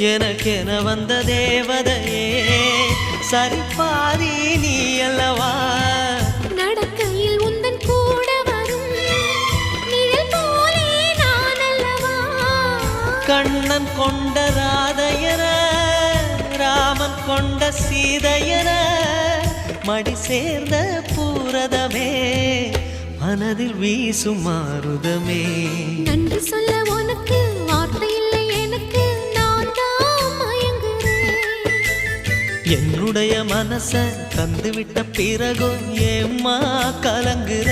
எனக்கென வந்த தேவதையே சரிபாதி நீ அல்லவா நடக்கையில் உந்தன் கூட வரும் நிழல் போலே நான் அல்லவா கண்ணன் கொண்ட ராதையர ராமன் கொண்ட சீதையர மடி சேர்ந்த பூரதமே மனதில் வீசும் மாருதமே நன்றி சொல்ல உனக்கு வார்த்தை இல்லை எனக்கு நான் தான் மயங்குறேன் என்னுடைய மனச தந்துவிட்ட பிறகும் ஏம்மா கலங்குற